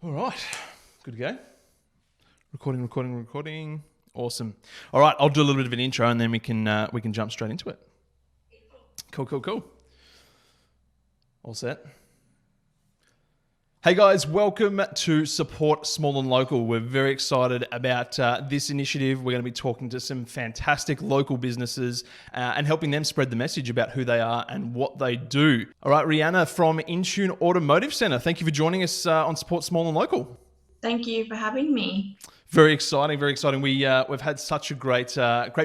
All right, good to go. Recording. Awesome. All right, I'll do a little bit of an intro and then we can jump straight into it. Cool. All set. Hey guys, welcome to Support Small and Local. We're very excited about this initiative. We're going to be talking to some fantastic local businesses and helping them spread the message about who they are and what they do. All right, Rihanna from InTune Automotive Centre, thank you for joining us on Support Small and Local. Thank you for having me. Very exciting. We've had such a great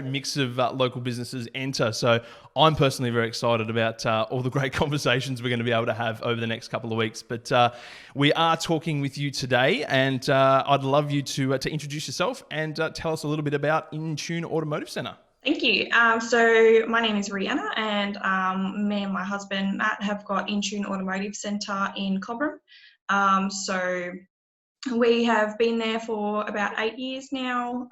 mix of local businesses enter. So I'm personally very excited about all the great conversations we're going to be able to have over the next couple of weeks. But we are talking with you today, and I'd love you to introduce yourself and tell us a little bit about InTune Automotive Centre. Thank you. So my name is Rihanna, and me and my husband Matt have got InTune Automotive Centre in Cobram. So we have been there for about 8 years now.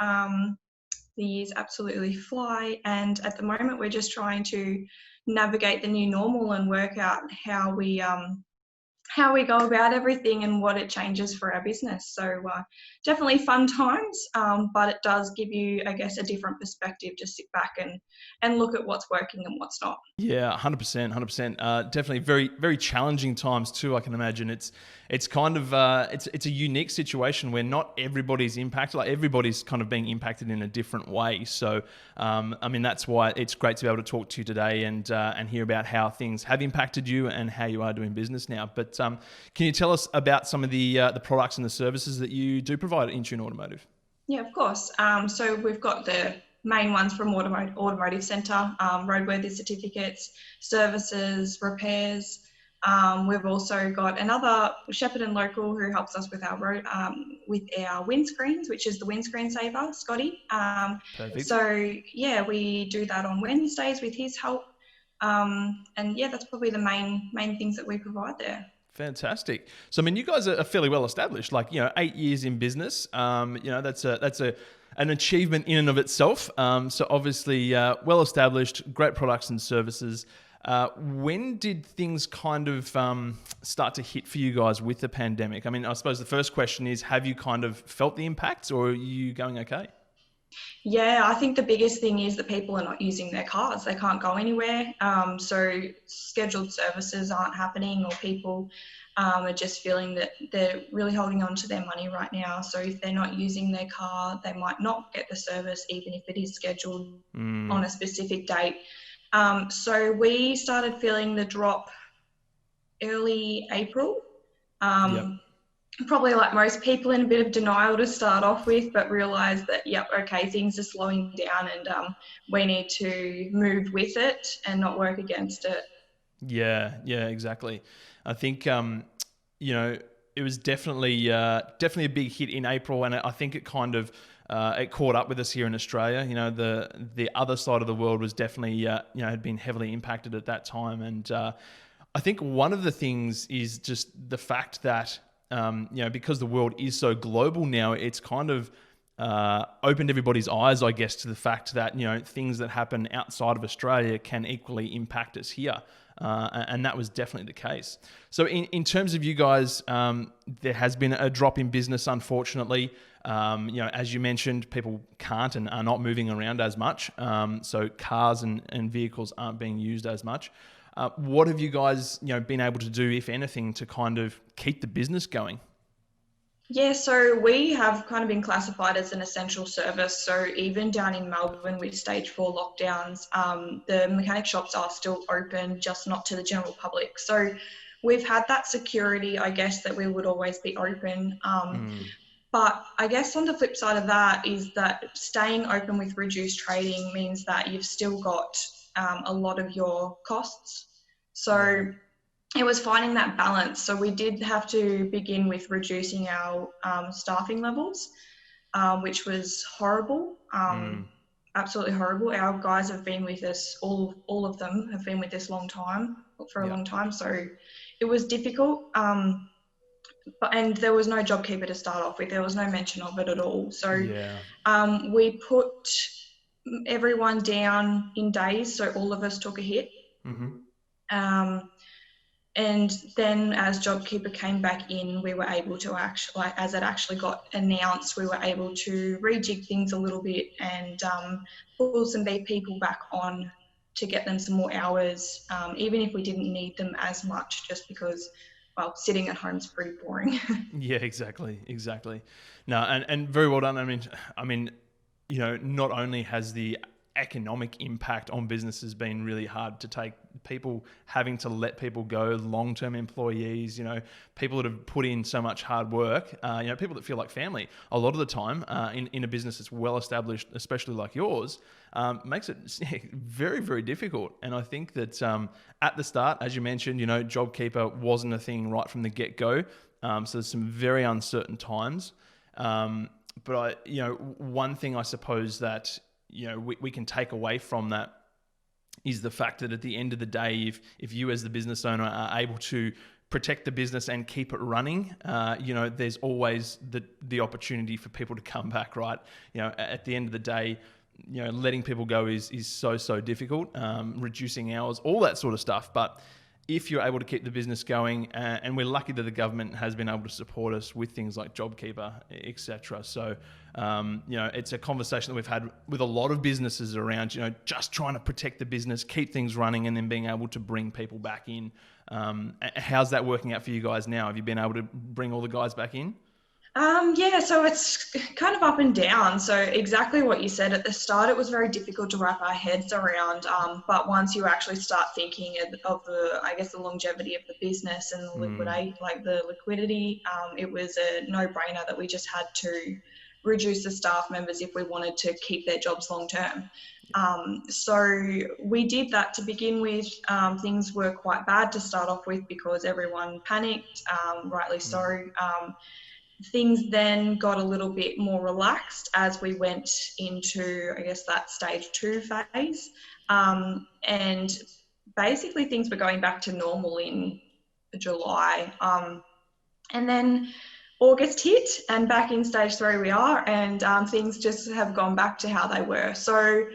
The years absolutely fly, and at the moment we're just trying to navigate the new normal and work out how we go about everything and what it changes for our business. So definitely fun times, but it does give you, I guess, a different perspective to sit back and look at what's working and what's not. Yeah, 100%. Definitely very, very challenging times too. I can imagine it's kind of it's a unique situation where not everybody's impacted. Like everybody's kind of being impacted in a different way. So, I mean, that's why it's great to be able to talk to you today and hear about how things have impacted you and how you are doing business now. But can you tell us about some of the products and the services that you do provide at InTune Automotive? Yeah, of course. So we've got the main ones from Automotive Centre, roadworthy certificates, services, repairs. We've also got another Shepherd and Local who helps us with our windscreens, which is the windscreen saver, Scotty. Perfect. So yeah, we do that on Wednesdays with his help. And yeah, that's probably the main things that we provide there. Fantastic. So, I mean, you guys are fairly well established. Like, 8 years in business. That's an achievement in and of itself. So, obviously, well established, great products and services. When did things kind of start to hit for you guys with the pandemic? I mean, I suppose the first question is: have you kind of felt the impacts, or are you going okay? Yeah, I think the biggest thing is that people are not using their cars. They can't go anywhere. So scheduled services aren't happening, or people are just feeling that they're really holding on to their money right now. So if they're not using their car, they might not get the service, even if it is scheduled on a specific date. So we started feeling the drop early April. Yep. Probably like most people in a bit of denial to start off with, but realised that, yep, okay, things are slowing down and we need to move with it and not work against it. Yeah, exactly. I think it was definitely a big hit in April, and I think it kind of it caught up with us here in Australia. The other side of the world was definitely had been heavily impacted at that time, and I think one of the things is just the fact that because the world is so global now, it's kind of opened everybody's eyes, I guess, to the fact that things that happen outside of Australia can equally impact us here, and that was definitely the case. So, in terms of you guys, there has been a drop in business, unfortunately. As you mentioned, people can't and are not moving around as much, so cars and vehicles aren't being used as much. What have you guys, been able to do, if anything, to kind of keep the business going? Yeah, so we have kind of been classified as an essential service. So even down in Melbourne with stage 4 lockdowns, the mechanic shops are still open, just not to the general public. So we've had that security, I guess, that we would always be open. But I guess on the flip side of that is that staying open with reduced trading means that you've still got a lot of your costs. So it was finding that balance. So we did have to begin with reducing our staffing levels, which was horrible, absolutely horrible. Our guys have been with us, all of them have been with us for a long time. So it was difficult. And there was no JobKeeper to start off with. There was no mention of it at all. So we put everyone down in days. So all of us took a hit. And then as JobKeeper came back in, we were able to actually, like, as it actually got announced, we were able to rejig things a little bit and pull some people back on to get them some more hours, even if we didn't need them as much, just because, well, sitting at home is pretty boring. Yeah, exactly. No, and very well done. I mean, not only has the economic impact on businesses been really hard to take, people having to let people go, long-term employees, people that have put in so much hard work, people that feel like family a lot of the time, in a business that's well established, especially like yours, makes it very, very difficult. And I think that at the start, as you mentioned, JobKeeper wasn't a thing right from the get-go. So there's some very uncertain times. But one thing I suppose that we can take away from that is the fact that at the end of the day, if you as the business owner are able to protect the business and keep it running, there's always the opportunity for people to come back, right? At the end of the day, letting people go is so difficult, reducing hours, all that sort of stuff. But if you're able to keep the business going, and we're lucky that the government has been able to support us with things like JobKeeper, etc. So, it's a conversation that we've had with a lot of businesses around, just trying to protect the business, keep things running, and then being able to bring people back in. How's that working out for you guys now? Have you been able to bring all the guys back in? Yeah, so it's kind of up and down. So exactly what you said at the start, it was very difficult to wrap our heads around. But once you actually start thinking of the, I guess, the longevity of the business and the liquidity, it was a no-brainer that we just had to reduce the staff members if we wanted to keep their jobs long term. So we did that to begin with. Things were quite bad to start off with because everyone panicked, rightly so. Things then got a little bit more relaxed as we went into, I guess, that stage 2 phase. And basically things were going back to normal in July. And then August hit and back in stage 3 we are, and things just have gone back to how they were. So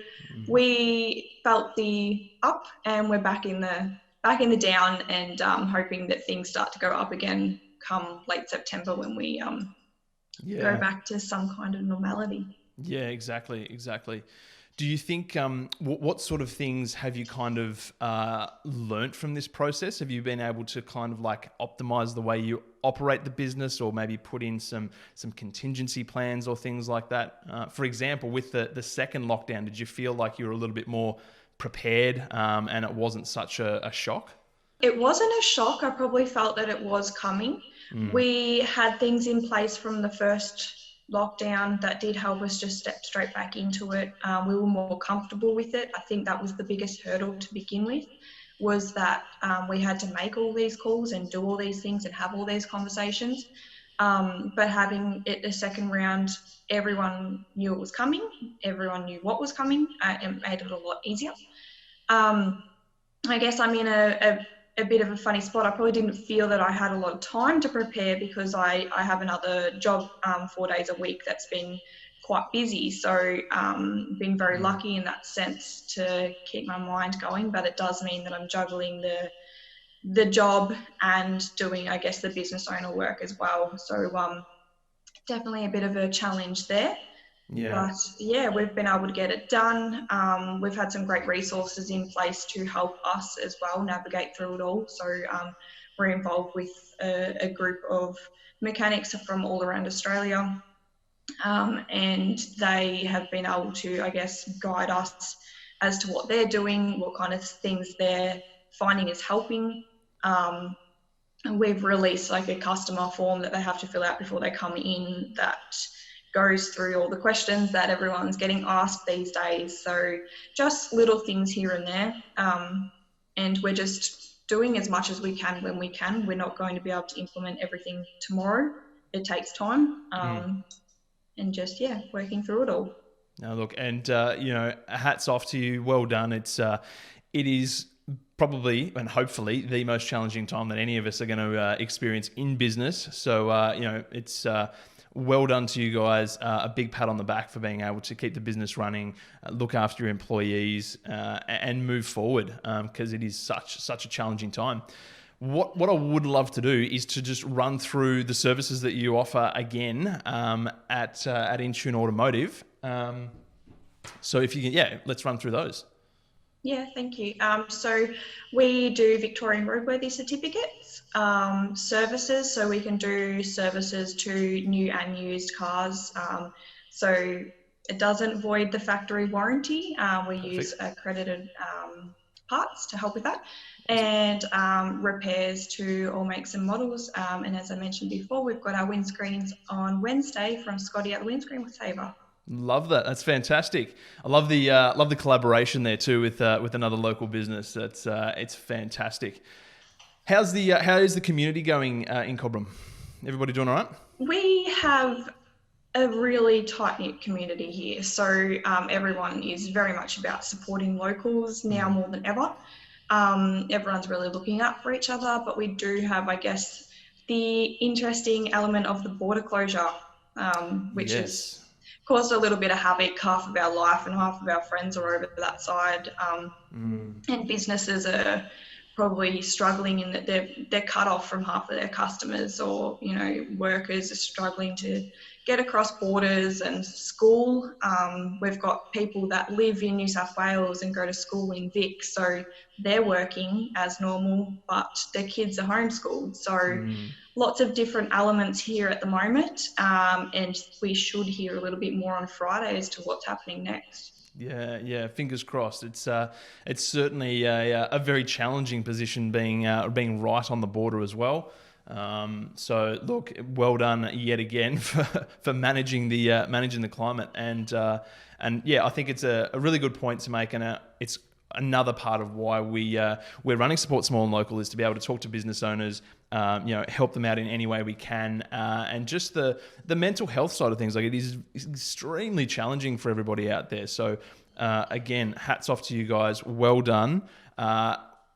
we felt the up and we're back in the down, and hoping that things start to go up again come late September when we go back to some kind of normality. Yeah, exactly. Do you think, what sort of things have you kind of learnt from this process? Have you been able to kind of like optimize the way you operate the business, or maybe put in some contingency plans or things like that? For example, with the second lockdown, did you feel like you were a little bit more prepared, and it wasn't such a shock? It wasn't a shock. I probably felt that it was coming. We had things in place from the first lockdown that did help us just step straight back into it. We were more comfortable with it. I think that was the biggest hurdle to begin with, was that we had to make all these calls and do all these things and have all these conversations. But having it the second round, everyone knew it was coming. Everyone knew what was coming, and made it a lot easier. I guess I'm in a bit of a funny spot. I probably didn't feel that I had a lot of time to prepare because I have another job 4 days a week that's been quite busy. So been very lucky in that sense to keep my mind going, but it does mean that I'm juggling the job and doing, I guess, the business owner work as well. So definitely a bit of a challenge there. Yeah. But yeah, we've been able to get it done. We've had some great resources in place to help us as well navigate through it all. So we're involved with a group of mechanics from all around Australia, and they have been able to, I guess, guide us as to what they're doing, what kind of things they're finding is helping. And we've released like a customer form that they have to fill out before they come in that goes through all the questions that everyone's getting asked these days. So just little things here and there. And we're just doing as much as we can when we can. We're not going to be able to implement everything tomorrow. It takes time. And just, working through it all. Now look, and hats off to you. Well done. It is probably and hopefully the most challenging time that any of us are going to experience in business. So it's well done to you guys. A big pat on the back for being able to keep the business running, look after your employees, and move forward, because it is such a challenging time. What I would love to do is to just run through the services that you offer again at InTune Automotive. So if you can, yeah, let's run through those. Yeah, thank you. So we do Victorian roadworthy certificates, services, so we can do services to new and used cars. So it doesn't void the factory warranty. We use Perfect. accredited parts to help with that, Awesome. and repairs to all makes and models. And as I mentioned before, we've got our windscreens on Wednesday from Scotty at the Windscreen Saver. Love that. That's fantastic. I love the collaboration there too with another local business. That's it's fantastic. How is the community going in Cobram? Everybody doing all right? We have a really tight-knit community here. So everyone is very much about supporting locals now more than ever. Everyone's really looking out for each other, but we do have, I guess, the interesting element of the border closure, which has Yes. caused a little bit of havoc. Half of our life and half of our friends are over that side, and businesses are probably struggling in that they're cut off from half of their customers, or workers are struggling to get across borders. And school, we've got people that live in New South Wales and go to school in Vic, so they're working as normal, but their kids are homeschooled. So lots of different elements here at the moment, and we should hear a little bit more on Friday as to what's happening next. Yeah, yeah. Fingers crossed. It's certainly a very challenging position being right on the border as well. So look, well done yet again for managing the climate, and yeah, I think it's a really good point to make, and it's another part of why we're running Support Small and Local, is to be able to talk to business owners, help them out in any way we can, and just the mental health side of things. Like, it is extremely challenging for everybody out there. So again, hats off to you guys. Well done.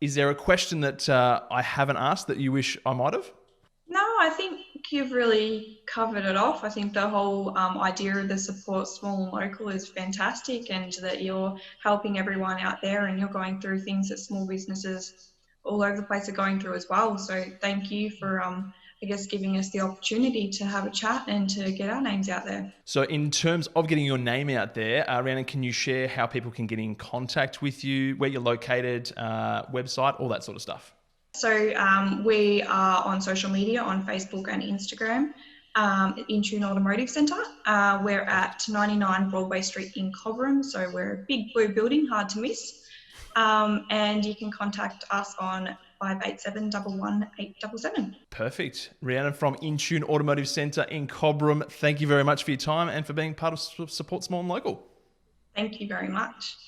Is there a question that I haven't asked that you wish I might have? No, I think you've really covered it off. I think the whole idea of the Support Small and Local is fantastic, and that you're helping everyone out there, and you're going through things that small businesses all over the place are going through as well. So thank you for, I guess, giving us the opportunity to have a chat and to get our names out there. So in terms of getting your name out there, Rihanna, can you share how people can get in contact with you, where you're located, website, all that sort of stuff? So we are on social media, on Facebook and Instagram, InTune Automotive Centre. We're at 99 Broadway Street in Cobram, so we're a big blue building, hard to miss. And you can contact us on 587 11877. Perfect. Rihanna from InTune Automotive Centre in Cobram, thank you very much for your time and for being part of Support Small and Local. Thank you very much.